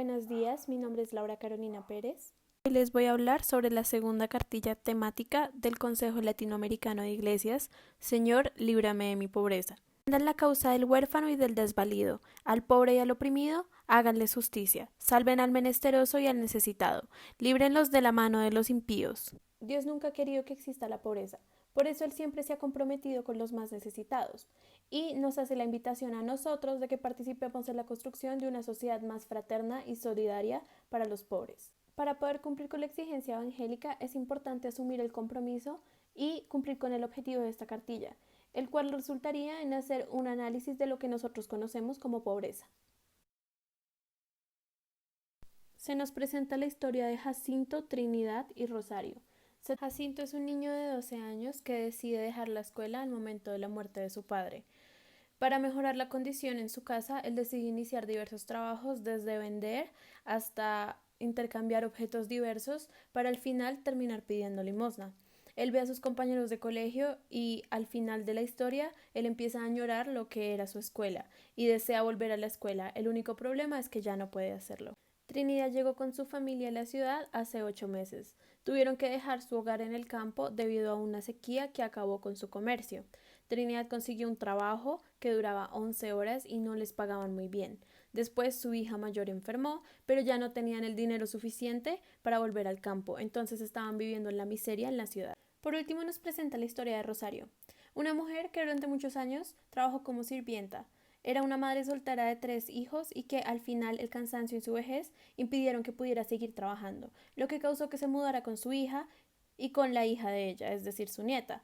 Buenos días, mi nombre es Laura Carolina Pérez. Hoy les voy a hablar sobre la segunda cartilla temática del Consejo Latinoamericano de Iglesias, Señor, líbrame de mi pobreza. Entiendan la causa del huérfano y del desvalido, al pobre y al oprimido, háganles justicia, salven al menesteroso y al necesitado, líbrenlos de la mano de los impíos. Dios nunca ha querido que exista la pobreza, por eso Él siempre se ha comprometido con los más necesitados y nos hace la invitación a nosotros de que participemos en la construcción de una sociedad más fraterna y solidaria para los pobres. Para poder cumplir con la exigencia evangélica es importante asumir el compromiso y cumplir con el objetivo de esta cartilla, el cual resultaría en hacer un análisis de lo que nosotros conocemos como pobreza. Se nos presenta la historia de Jacinto, Trinidad y Rosario. Jacinto es un niño de 12 años que decide dejar la escuela al momento de la muerte de su padre. Para mejorar la condición en su casa, él decide iniciar diversos trabajos, desde vender hasta intercambiar objetos diversos, para al final terminar pidiendo limosna. Él ve a sus compañeros de colegio y al final de la historia él empieza a añorar lo que era su escuela y desea volver a la escuela. El único problema es que ya no puede hacerlo. Trinidad llegó con su familia a la ciudad hace 8 meses. Tuvieron que dejar su hogar en el campo debido a una sequía que acabó con su comercio. Trinidad consiguió un trabajo que duraba 11 horas y no les pagaban muy bien. Después su hija mayor enfermó, pero ya no tenían el dinero suficiente para volver al campo, entonces estaban viviendo en la miseria en la ciudad. Por último nos presenta la historia de Rosario, una mujer que durante muchos años trabajó como sirvienta. Era una madre soltera de 3 hijos y que al final el cansancio y su vejez impidieron que pudiera seguir trabajando, lo que causó que se mudara con su hija y con la hija de ella, es decir, su nieta.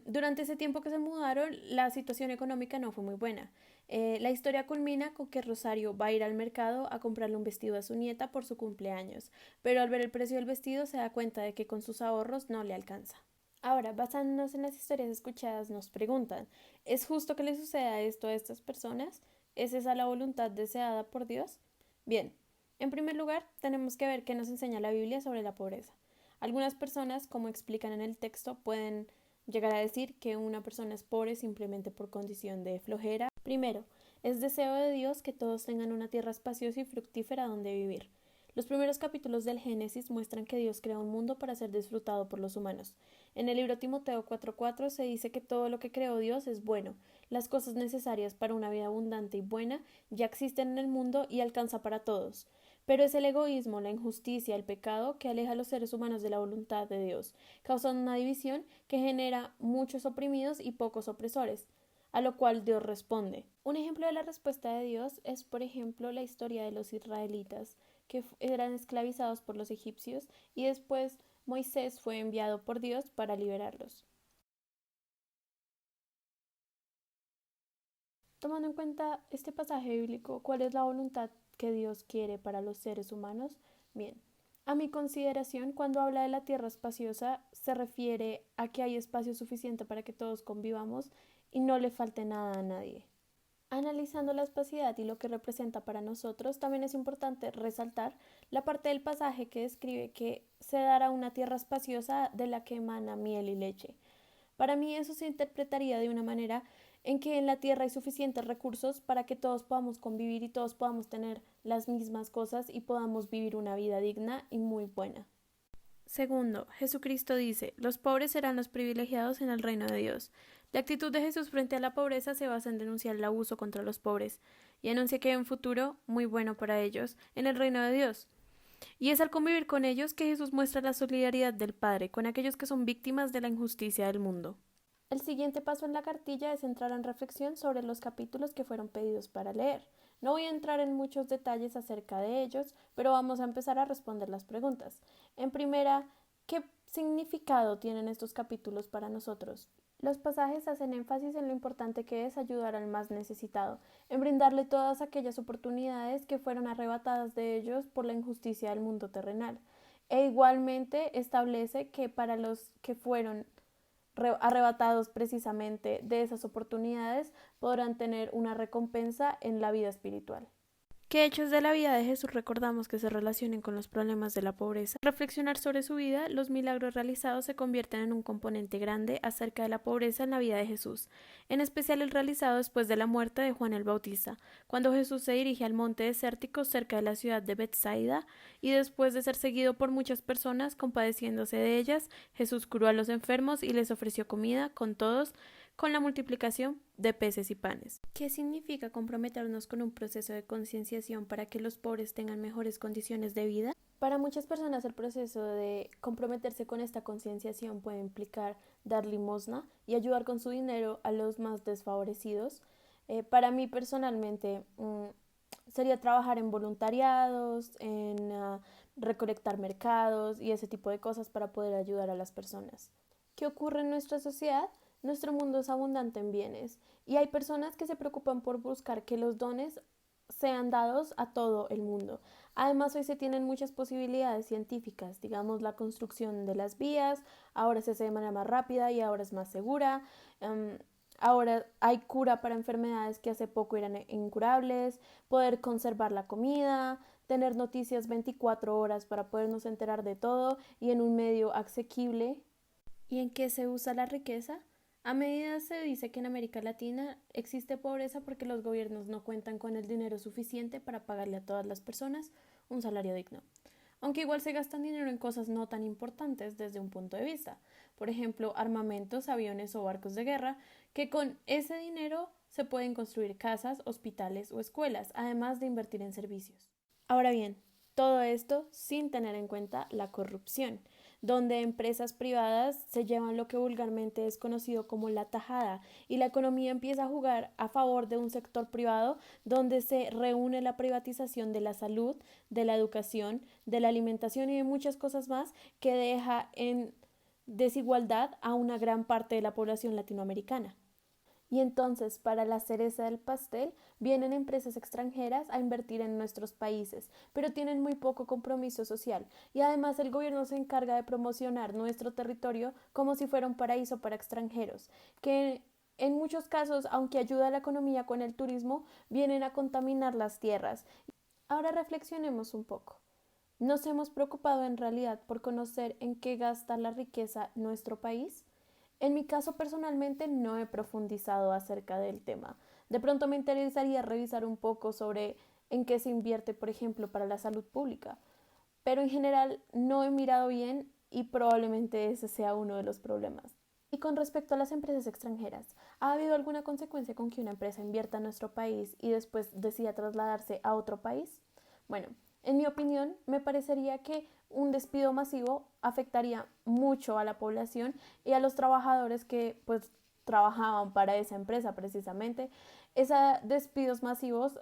Durante ese tiempo que se mudaron, la situación económica no fue muy buena. La historia culmina con que Rosario va a ir al mercado a comprarle un vestido a su nieta por su cumpleaños, pero al ver el precio del vestido se da cuenta de que con sus ahorros no le alcanza. Ahora, basándonos en las historias escuchadas, nos preguntan, ¿es justo que le suceda esto a estas personas? ¿Es esa la voluntad deseada por Dios? Bien, en primer lugar, tenemos que ver qué nos enseña la Biblia sobre la pobreza. Algunas personas, como explican en el texto, pueden llegar a decir que una persona es pobre simplemente por condición de flojera. Primero, es deseo de Dios que todos tengan una tierra espaciosa y fructífera donde vivir. Los primeros capítulos del Génesis muestran que Dios crea un mundo para ser disfrutado por los humanos. En el libro Timoteo 4:4 se dice que todo lo que creó Dios es bueno. Las cosas necesarias para una vida abundante y buena ya existen en el mundo y alcanza para todos. Pero es el egoísmo, la injusticia, el pecado que aleja a los seres humanos de la voluntad de Dios, causando una división que genera muchos oprimidos y pocos opresores, a lo cual Dios responde. Un ejemplo de la respuesta de Dios es, por ejemplo, la historia de los israelitas, que eran esclavizados por los egipcios y después Moisés fue enviado por Dios para liberarlos. Tomando en cuenta este pasaje bíblico, ¿cuál es la voluntad que Dios quiere para los seres humanos? Bien, a mi consideración, cuando habla de la tierra espaciosa, se refiere a que hay espacio suficiente para que todos convivamos y no le falte nada a nadie. Analizando la espacidad y lo que representa para nosotros, también es importante resaltar la parte del pasaje que describe que se dará una tierra espaciosa de la que emana miel y leche. Para mí eso se interpretaría de una manera en que en la tierra hay suficientes recursos para que todos podamos convivir y todos podamos tener las mismas cosas y podamos vivir una vida digna y muy buena. Segundo, Jesucristo dice, los pobres serán los privilegiados en el reino de Dios. La actitud de Jesús frente a la pobreza se basa en denunciar el abuso contra los pobres y anuncia que hay un futuro muy bueno para ellos en el reino de Dios. Y es al convivir con ellos que Jesús muestra la solidaridad del Padre con aquellos que son víctimas de la injusticia del mundo. El siguiente paso en la cartilla es entrar en reflexión sobre los capítulos que fueron pedidos para leer. No voy a entrar en muchos detalles acerca de ellos, pero vamos a empezar a responder las preguntas. En primera, ¿qué significado tienen estos capítulos para nosotros? Los pasajes hacen énfasis en lo importante que es ayudar al más necesitado, en brindarle todas aquellas oportunidades que fueron arrebatadas de ellos por la injusticia del mundo terrenal. E igualmente establece que para los que fueron arrebatados precisamente de esas oportunidades podrán tener una recompensa en la vida espiritual. ¿Qué hechos de la vida de Jesús recordamos que se relacionen con los problemas de la pobreza? Al reflexionar sobre su vida, los milagros realizados se convierten en un componente grande acerca de la pobreza en la vida de Jesús, en especial el realizado después de la muerte de Juan el Bautista, cuando Jesús se dirige al monte desértico cerca de la ciudad de Betsaida, y después de ser seguido por muchas personas, compadeciéndose de ellas, Jesús curó a los enfermos y les ofreció comida con todos, con la multiplicación de peces y panes. ¿Qué significa comprometernos con un proceso de concienciación para que los pobres tengan mejores condiciones de vida? Para muchas personas el proceso de comprometerse con esta concienciación puede implicar dar limosna y ayudar con su dinero a los más desfavorecidos. Para mí personalmente sería trabajar en voluntariados, en recolectar mercados y ese tipo de cosas para poder ayudar a las personas. ¿Qué ocurre en nuestra sociedad? Nuestro mundo es abundante en bienes y hay personas que se preocupan por buscar que los dones sean dados a todo el mundo. Además, hoy se tienen muchas posibilidades científicas, digamos la construcción de las vías, ahora se hace de manera más rápida y ahora es más segura. Ahora hay cura para enfermedades que hace poco eran incurables, poder conservar la comida, tener noticias 24 horas para podernos enterar de todo y en un medio asequible. ¿Y en qué se usa la riqueza? A medida se dice que en América Latina existe pobreza porque los gobiernos no cuentan con el dinero suficiente para pagarle a todas las personas un salario digno. Aunque igual se gastan dinero en cosas no tan importantes desde un punto de vista. Por ejemplo, armamentos, aviones o barcos de guerra, que con ese dinero se pueden construir casas, hospitales o escuelas, además de invertir en servicios. Ahora bien, todo esto sin tener en cuenta la corrupción, donde empresas privadas se llevan lo que vulgarmente es conocido como la tajada y la economía empieza a jugar a favor de un sector privado donde se reúne la privatización de la salud, de la educación, de la alimentación y de muchas cosas más que deja en desigualdad a una gran parte de la población latinoamericana. Y entonces, para la cereza del pastel, vienen empresas extranjeras a invertir en nuestros países, pero tienen muy poco compromiso social. Y además el gobierno se encarga de promocionar nuestro territorio como si fuera un paraíso para extranjeros, que en muchos casos, aunque ayuda a la economía con el turismo, vienen a contaminar las tierras. Ahora reflexionemos un poco. ¿Nos hemos preocupado en realidad por conocer en qué gasta la riqueza nuestro país? En mi caso personalmente no he profundizado acerca del tema. De pronto me interesaría revisar un poco sobre en qué se invierte, por ejemplo, para la salud pública. Pero en general no he mirado bien y probablemente ese sea uno de los problemas. Y con respecto a las empresas extranjeras, ¿ha habido alguna consecuencia con que una empresa invierta en nuestro país y después decida trasladarse a otro país? Bueno, en mi opinión, me parecería que un despido masivo afectaría mucho a la población y a los trabajadores que pues trabajaban para esa empresa precisamente. Esos despidos masivos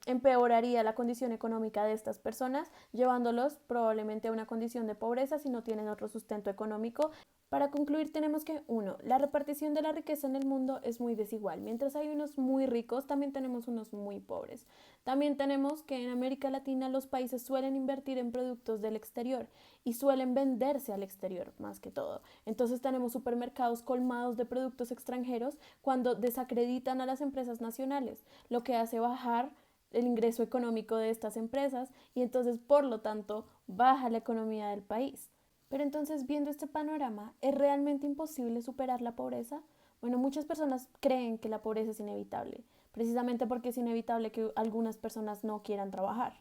empeoraría la condición económica de estas personas, llevándolos probablemente a una condición de pobreza si no tienen otro sustento económico. Para concluir, tenemos que, uno, la repartición de la riqueza en el mundo es muy desigual. Mientras hay unos muy ricos, también tenemos unos muy pobres. También tenemos que en América Latina los países suelen invertir en productos del exterior y suelen venderse al exterior más que todo. Entonces tenemos supermercados colmados de productos extranjeros cuando desacreditan a las empresas nacionales, lo que hace bajar el ingreso económico de estas empresas y entonces por lo tanto baja la economía del país. Pero entonces, viendo este panorama, ¿es realmente imposible superar la pobreza? Bueno, muchas personas creen que la pobreza es inevitable, precisamente porque es inevitable que algunas personas no quieran trabajar.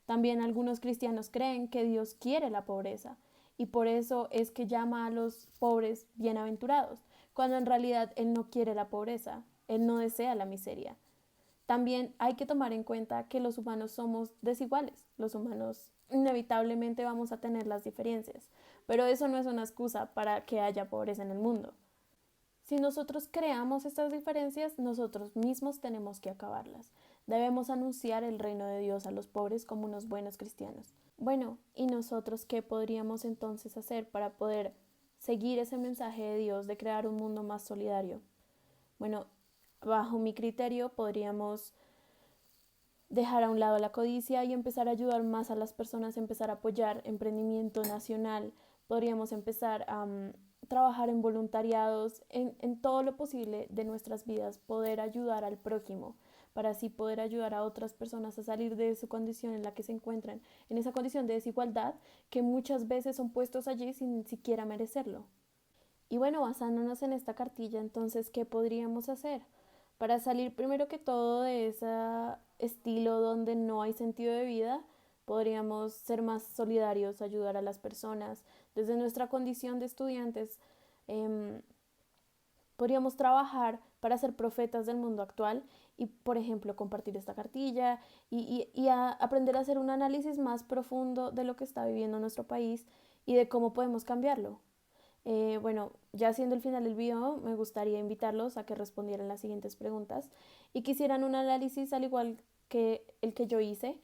También algunos cristianos creen que Dios quiere la pobreza y por eso es que llama a los pobres bienaventurados, cuando en realidad Él no quiere la pobreza, Él no desea la miseria. También hay que tomar en cuenta que los humanos somos desiguales, los humanos inevitablemente vamos a tener las diferencias, pero eso no es una excusa para que haya pobreza en el mundo. Si nosotros creamos estas diferencias, nosotros mismos tenemos que acabarlas. Debemos anunciar el reino de Dios a los pobres como unos buenos cristianos. Bueno, ¿y nosotros qué podríamos entonces hacer para poder seguir ese mensaje de Dios de crear un mundo más solidario? Bueno, bajo mi criterio podríamos dejar a un lado la codicia y empezar a ayudar más a las personas, empezar a apoyar emprendimiento nacional, podríamos empezar a trabajar en voluntariados, en todo lo posible de nuestras vidas, poder ayudar al prójimo, para así poder ayudar a otras personas a salir de su condición en la que se encuentran, en esa condición de desigualdad que muchas veces son puestos allí sin siquiera merecerlo. Y bueno, basándonos en esta cartilla, entonces, ¿qué podríamos hacer? Para salir primero que todo de ese estilo donde no hay sentido de vida, podríamos ser más solidarios, ayudar a las personas. Desde nuestra condición de estudiantes, eh, podríamos trabajar para ser profetas del mundo actual y, por ejemplo, compartir esta cartilla aprender a hacer un análisis más profundo de lo que está viviendo nuestro país y de cómo podemos cambiarlo. Bueno, ya siendo el final del video, me gustaría invitarlos a que respondieran las siguientes preguntas y que hicieran un análisis al igual que el que yo hice